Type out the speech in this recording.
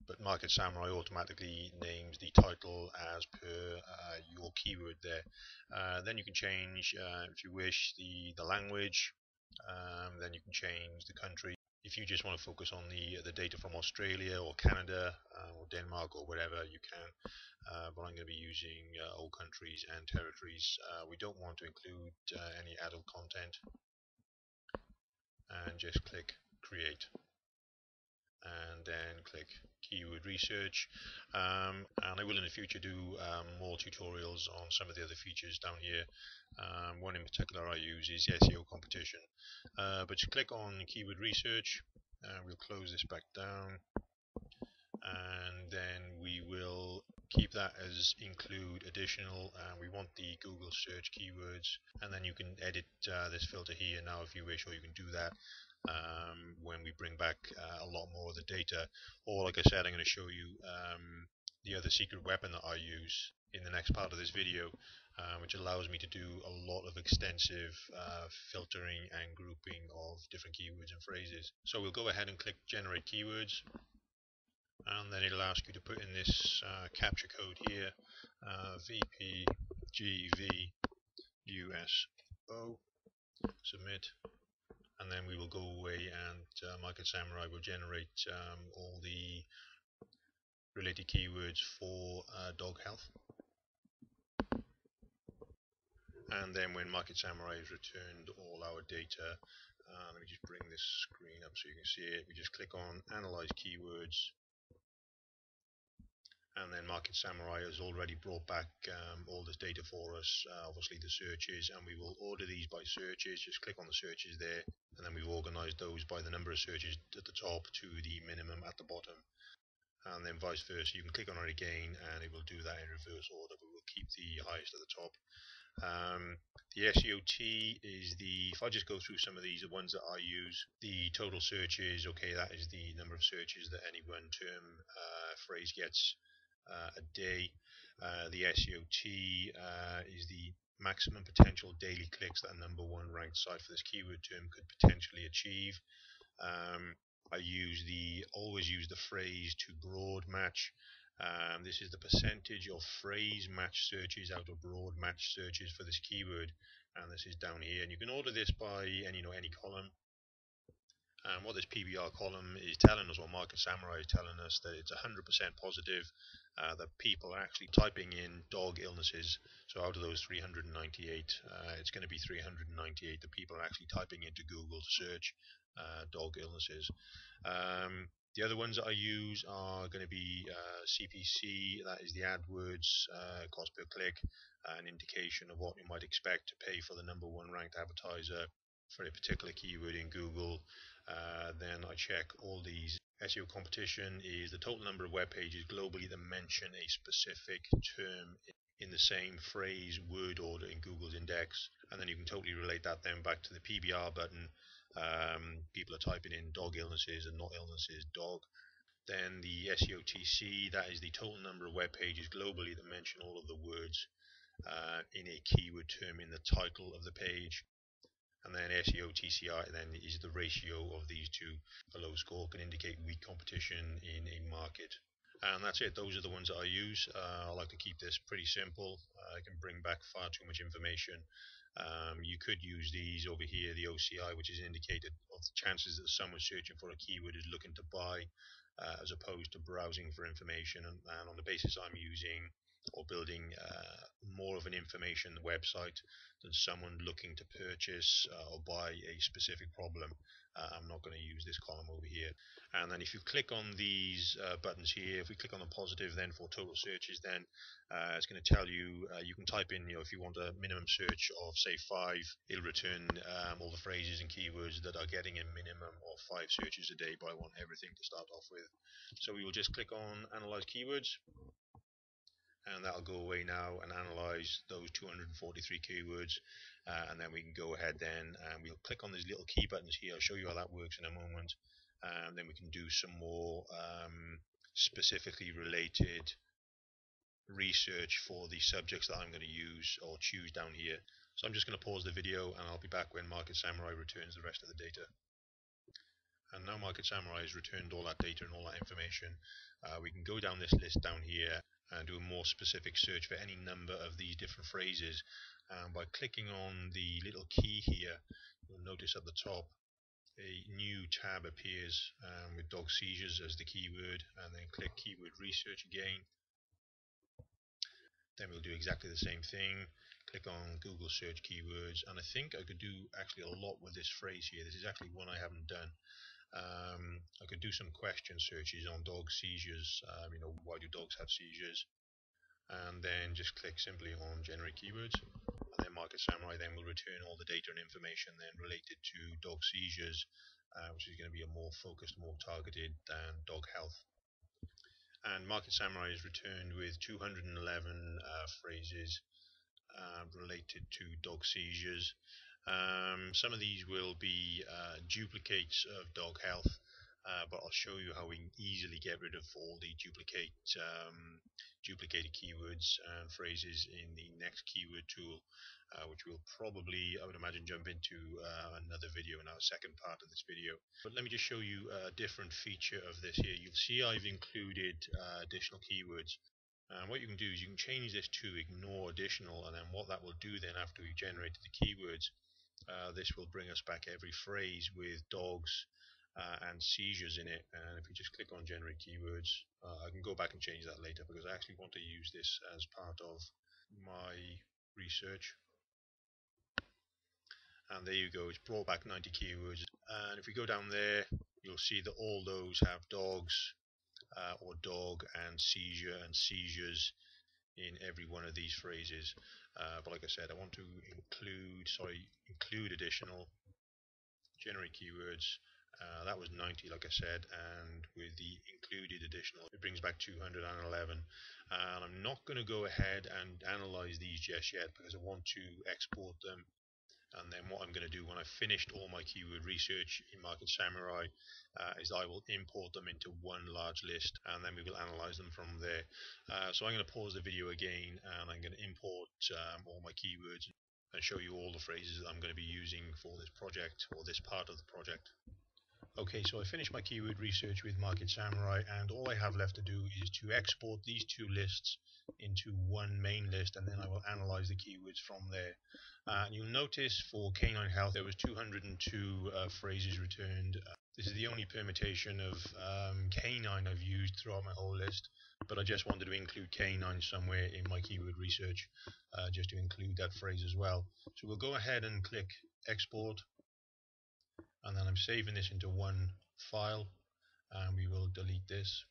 but Market Samurai automatically names the title as per your keyword there. Then you can change, if you wish, the language. Then you can change the country. If you just want to focus on the data from Australia or Canada or Denmark or wherever, you can. But I'm going to be using all countries and territories. We don't want to include any adult content. And just click Create. And then click Keyword Research. And I will in the future do more tutorials on some of the other features down here. One in particular I use is SEO competition. But just click on Keyword Research. We'll close this back down. And then we will keep that as include additional, and we want the Google search keywords, and then you can edit this filter here now if you wish, or you can do that when we bring back a lot more of the data. Or like I said, I'm going to show you the other secret weapon that I use in the next part of this video, which allows me to do a lot of extensive filtering and grouping of different keywords and phrases. So we'll go ahead and click Generate Keywords, and then it'll ask you to put in this captcha code here, VPGVUSO, submit, and then we will go away and Market Samurai will generate all the related keywords for dog health. And then when Market Samurai has returned all our data, let me just bring this screen up so you can see it. We just click on Analyze Keywords, and then Market Samurai has already brought back all this data for us, obviously the searches, and we will order these by searches. Just click on the searches there, and then we've organized those by the number of searches at the top to the minimum at the bottom, and then vice versa. You can click on it again and it will do that in reverse order, but we'll keep the highest at the top. The SEOT is if I just go through some of these, the ones that I use, the total searches, okay, that is the number of searches that any one term phrase gets a day. The SEOT is the maximum potential daily clicks that a number one ranked site for this keyword term could potentially achieve. I always use the phrase to broad match. This is the percentage of phrase match searches out of broad match searches for this keyword, and this is down here. And you can order this by any column. And what this PBR column is telling us, or Market Samurai is telling us, that it's 100% positive that people are actually typing in dog illnesses. So out of those 398, it's going to be 398 that people are actually typing into Google to search dog illnesses. The other ones that I use are going to be CPC, that is the AdWords cost per click, an indication of what you might expect to pay for the number one ranked advertiser for a particular keyword in Google. Then I check all these. SEO competition is the total number of web pages globally that mention a specific term in the same phrase word order in Google's index, and then you can totally relate that then back to the PBR button. People are typing in dog illnesses and not illnesses, dog. Then the SEOTC, that is the total number of web pages globally that mention all of the words in a keyword term in the title of the page. And then SEO-TCI then is the ratio of these two. A low score can indicate weak competition in a market. And that's it. Those are the ones that I use. I like to keep this pretty simple. I can bring back far too much information. You could use these over here, the OCI, which is an indicator of the chances that someone searching for a keyword is looking to buy, as opposed to browsing for information. And on the basis I'm using or building more of an information website than someone looking to purchase or buy a specific problem, I'm not going to use this column over here. And then if you click on these buttons here, if we click on the positive then for total searches, then it's going to tell you, you can type in, if you want a minimum search of say 5, it'll return all the phrases and keywords that are getting a minimum of 5 searches a day, but I want everything to start off with. So we will just click on Analyze Keywords, and that'll go away now and analyze those 243 keywords, and then we can go ahead then and we'll click on these little key buttons here. I'll show you how that works in a moment, and then we can do some more specifically related research for the subjects that I'm going to use or choose down here. So I'm just going to pause the video and I'll be back when Market Samurai returns the rest of the data. And now Market Samurai has returned all that data and all that information. We can go down this list down here and do a more specific search for any number of these different phrases. By clicking on the little key here, you'll notice at the top a new tab appears with dog seizures as the keyword, and then click keyword research again. Then we'll do exactly the same thing. Click on Google search keywords, and I think I could do actually a lot with this phrase here. This is actually one I haven't done. I could do some question searches on dog seizures. Why do dogs have seizures? And then just click simply on generate keywords. And then Market Samurai then will return all the data and information then related to dog seizures, which is going to be a more focused, more targeted than dog health. And Market Samurai is returned with 211 phrases related to dog seizures. Some of these will be duplicates of dog health, but I'll show you how we can easily get rid of all the duplicated keywords and phrases in the next keyword tool, which we'll probably, I would imagine, jump into another video in our second part of this video. But let me just show you a different feature of this here. You'll see I've included additional keywords. And what you can do is you can change this to ignore additional, and then what that will do then after we've generated the keywords, this will bring us back every phrase with dogs and seizures in it. And if we just click on generate keywords, I can go back and change that later because I actually want to use this as part of my research. And there you go, it's brought back 90 keywords. And if we go down there, you'll see that all those have dogs or dog and seizure and seizures in every one of these phrases. But like I said, I want to include additional, generate keywords. That was 90, like I said, and with the included additional, it brings back 211. And I'm not going to go ahead and analyze these just yet because I want to export them. And then what I'm going to do when I've finished all my keyword research in Market Samurai is I will import them into one large list, and then we will analyze them from there. So I'm going to pause the video again, and I'm going to import all my keywords and show you all the phrases that I'm going to be using for this project or this part of the project. Okay, so I finished my keyword research with Market Samurai, and all I have left to do is to export these two lists into one main list, and then I will analyze the keywords from there. You'll notice for canine health there was 202 phrases returned. This is the only permutation of canine I've used throughout my whole list, but I just wanted to include canine somewhere in my keyword research, just to include that phrase as well. So we'll go ahead and click export, and then I'm saving this into one file, and we will delete this.